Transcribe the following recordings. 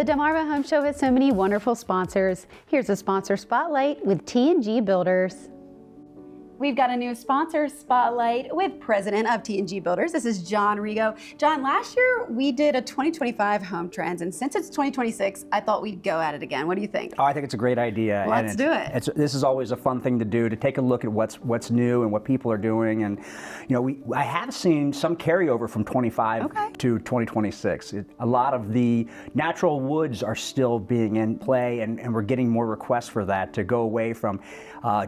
The Delmarva Home Show has so many wonderful sponsors. Here's a sponsor spotlight with T&G Builders. We've got a new sponsor spotlight with President of T&G Builders. This is John Rego. John, last year we did a 2025 home trends, and since it's 2026, I thought we'd go at it again. What do you think? Oh, I think it's a great idea. Let's do it. This is always a fun thing to do, to take a look at what's new and what people are doing. And I have seen some carryover from 25 to 2026. A lot of the natural woods are still being in play, and we're getting more requests for that, to go away from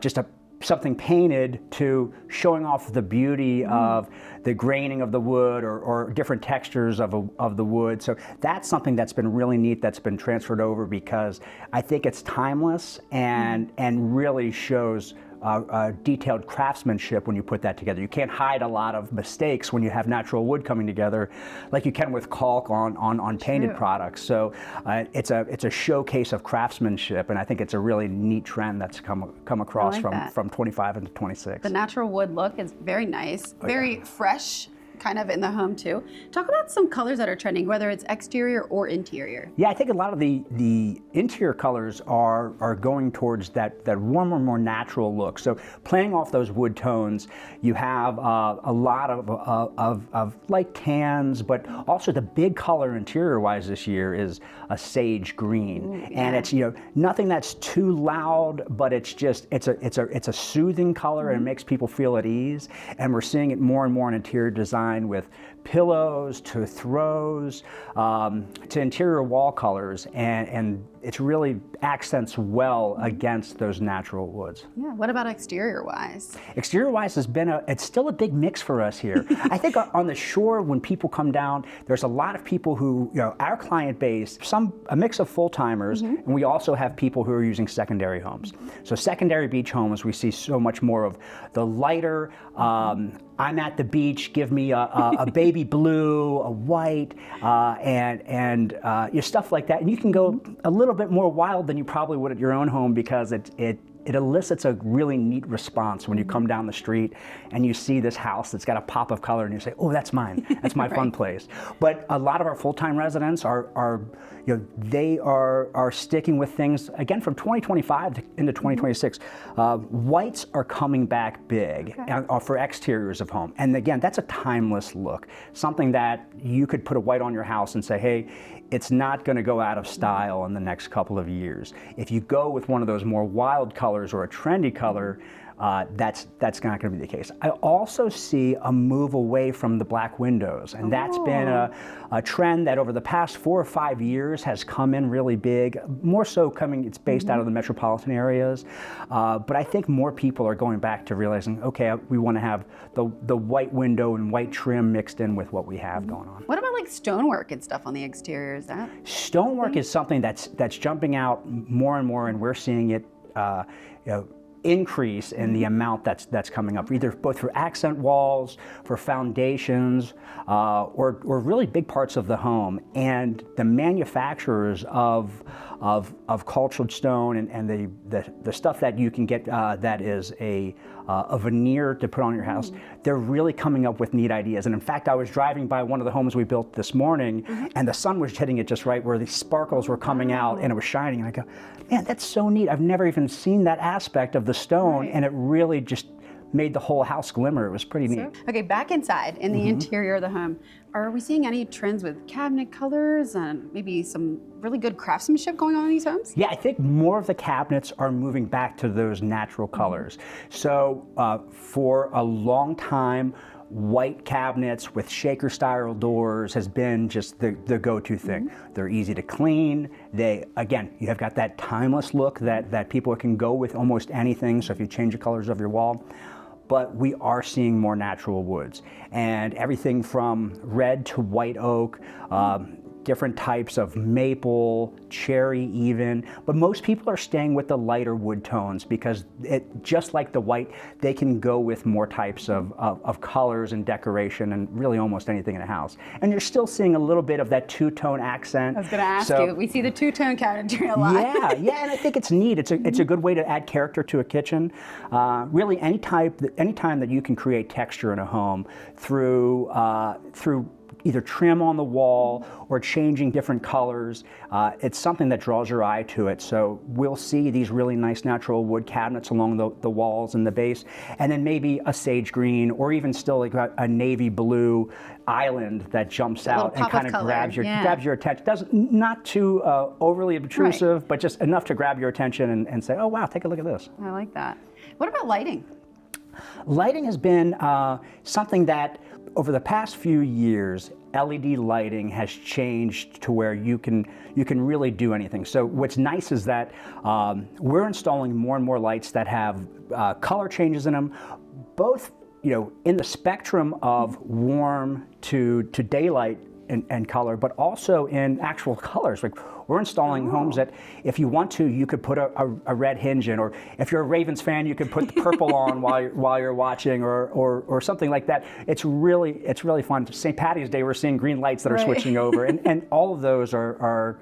just something painted to showing off the beauty of the graining of the wood or different textures of the wood. So that's something that's been really neat, that's been transferred over, because I think it's timeless and really shows detailed craftsmanship when you put that together. You can't hide a lot of mistakes when you have natural wood coming together like you can with caulk on painted products. So it's a showcase of craftsmanship, and I think it's a really neat trend that's come across from 25 into 26. The natural wood look is very nice, very fresh, kind of in the home too. Talk about some colors that are trending, whether it's exterior or interior. Yeah, I think a lot of the interior colors are going towards that warmer, more natural look. So playing off those wood tones, you have a lot of light tans, but also the big color interior-wise this year is a sage green. Ooh, yeah. And it's nothing that's too loud, but it's a soothing color, and it makes people feel at ease. And we're seeing it more and more in interior design, with pillows to throws to interior wall colors, and it really accents well against those natural woods. Yeah. What about exterior wise? Exterior wise it's still a big mix for us here. I think on the shore, when people come down, there's a lot of people who, our client base, a mix of full-timers, and we also have people who are using secondary homes. So secondary beach homes, we see so much more of the lighter, I'm at the beach, give me a baby blue, a white, and stuff like that. And you can go a little bit more wild than you probably would at your own home, because it elicits a really neat response when you come down the street and you see this house that's got a pop of color, and you say, oh, that's mine. That's my fun place. But a lot of our full-time residents are sticking with things, again, from 2025 into 2026. Whites are coming back big for exteriors of home. And again, that's a timeless look, something that you could put a white on your house and say, hey, it's not going to go out of style in the next couple of years. If you go with one of those more wild colors or a trendy color, that's not going to be the case. I also see a move away from the black windows, and that's been a trend that over the past 4 or 5 years has come in really big. More so it's based out of the metropolitan areas, but I think more people are going back to realizing, okay, we want to have the white window and white trim mixed in with what we have going on. What about like stonework and stuff on the exterior? Is that stonework is something that's jumping out more and more, and we're seeing it increase in the amount that's coming up, either both for accent walls, for foundations, or really big parts of the home. And the manufacturers of cultured stone and the stuff that you can get that is a veneer to put on your house, they're really coming up with neat ideas. And in fact, I was driving by one of the homes we built this morning, and the sun was hitting it just right where the sparkles were coming out and it was shining. And I go, man, that's so neat. I've never even seen that aspect of the stone, and it really just made the whole house glimmer. It was pretty neat. Okay, back inside in the interior of the home, are we seeing any trends with cabinet colors and maybe some really good craftsmanship going on in these homes? Yeah, I think more of the cabinets are moving back to those natural colors. So for a long time, white cabinets with shaker style doors has been just the go-to thing. They're easy to clean. Again, you have got that timeless look that people can go with almost anything. So if you change the colors of your wall, but we are seeing more natural woods, and everything from red to white oak, different types of maple, cherry even, but most people are staying with the lighter wood tones because just like the white, they can go with more types of colors and decoration and really almost anything in a house. And you're still seeing a little bit of that two-tone accent. I was going to ask you, we see the two-tone cabinetry a lot. Yeah, and I think it's neat. It's a good way to add character to a kitchen. Really, any time that you can create texture in a home through either trim on the wall or changing different colors. It's something that draws your eye to it. So we'll see these really nice natural wood cabinets along the walls and the base, and then maybe a sage green or even still like a navy blue island that jumps out and kind of grabs your attention. Not too overly obtrusive, but just enough to grab your attention and say, oh wow, take a look at this. I like that. What about lighting? Lighting has been something that over the past few years, LED lighting has changed to where you can really do anything. So what's nice is that we're installing more and more lights that have color changes in them, both in the spectrum of warm to daylight and color, but also in actual colors. Like we're installing homes that if you want to, you could put a red hinge in, or if you're a Ravens fan, you could put the purple on while you're watching, or something like that. It's really fun. St. Patty's Day, we're seeing green lights that are switching over, and all of those are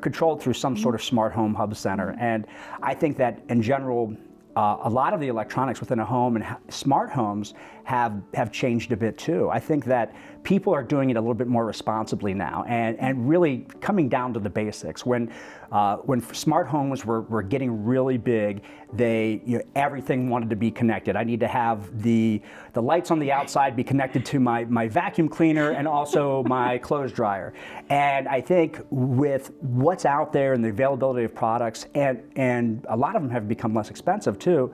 controlled through some sort of smart home hub center. And I think that in general, a lot of the electronics within a home and smart homes have changed a bit too. I think that people are doing it a little bit more responsibly now, and really coming down to the basics. When smart homes were getting really big, everything wanted to be connected. I need to have the lights on the outside be connected to my vacuum cleaner and also my clothes dryer. And I think with what's out there and the availability of products, and a lot of them have become less expensive too,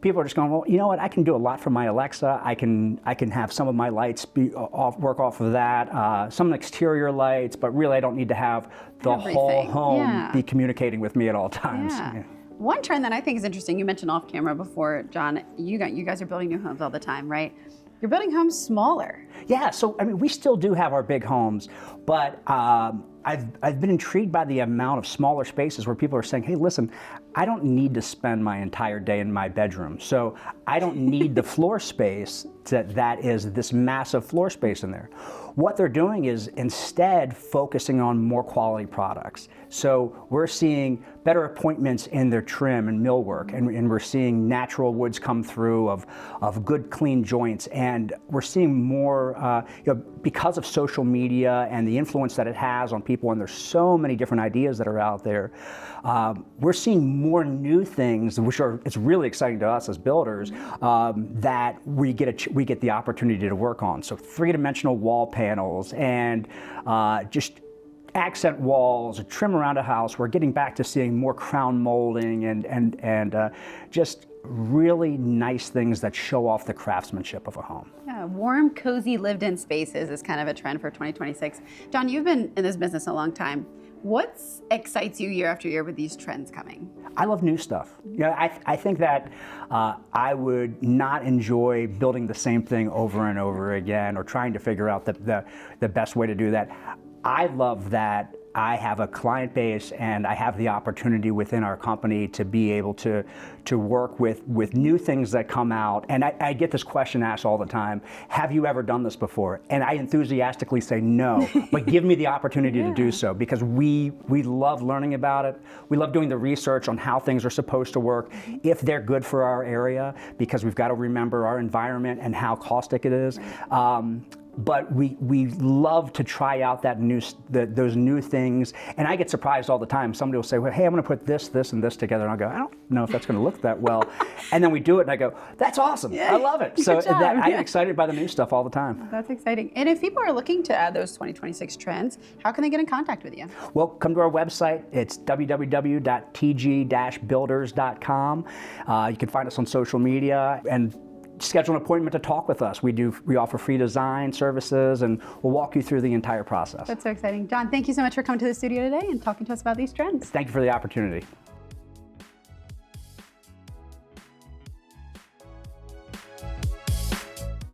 people are just going, well, you know what? I can do a lot from my Alexa. I can have some of my lights work off of that. Some exterior lights, but really I don't need to have the whole home be communicating with me at all times. Yeah. Yeah. One trend that I think is interesting, you mentioned off camera before, John, you guys are building new homes all the time, right? You're building homes smaller. Yeah, so I mean, we still do have our big homes, but I've been intrigued by the amount of smaller spaces where people are saying, hey, listen, I don't need to spend my entire day in my bedroom, so I don't need the floor space that is this massive floor space in there. What they're doing is instead focusing on more quality products. So we're seeing better appointments in their trim and millwork, and we're seeing natural woods come through of good clean joints, and we're seeing more, because of social media and the influence that it has on people, and there's so many different ideas that are out there, we're seeing more new things, it's really exciting to us as builders, that we get the opportunity to work on. So three-dimensional wall panels and just accent walls, a trim around a house. We're getting back to seeing more crown molding and just really nice things that show off the craftsmanship of a home. Yeah, warm, cozy, lived-in spaces is kind of a trend for 2026. John, you've been in this business a long time. What excites you year after year with these trends coming? I love new stuff. I think that I would not enjoy building the same thing over and over again or trying to figure out the best way to do that. I love that I have a client base and I have the opportunity within our company to be able to work with new things that come out. And I get this question asked all the time, have you ever done this before? And I enthusiastically say no, but give me the opportunity to do so, because we love learning about it. We love doing the research on how things are supposed to work, if they're good for our area, because we've got to remember our environment and how caustic it is. But we love to try out those new things, and I get surprised all the time. Somebody will say, well, hey, I'm going to put this, and this together, and I'll go, I don't know if that's going to look that well. And then we do it, and I go, that's awesome. I love it. So I get excited by the new stuff all the time. That's exciting. And if people are looking to add those 2026 trends, how can they get in contact with you? Well, come to our website. It's www.tg-builders.com. You can find us on social media and schedule an appointment to talk with us. We offer free design services, and we'll walk you through the entire process. That's so exciting. John, thank you so much for coming to the studio today and talking to us about these trends. Thank you for the opportunity.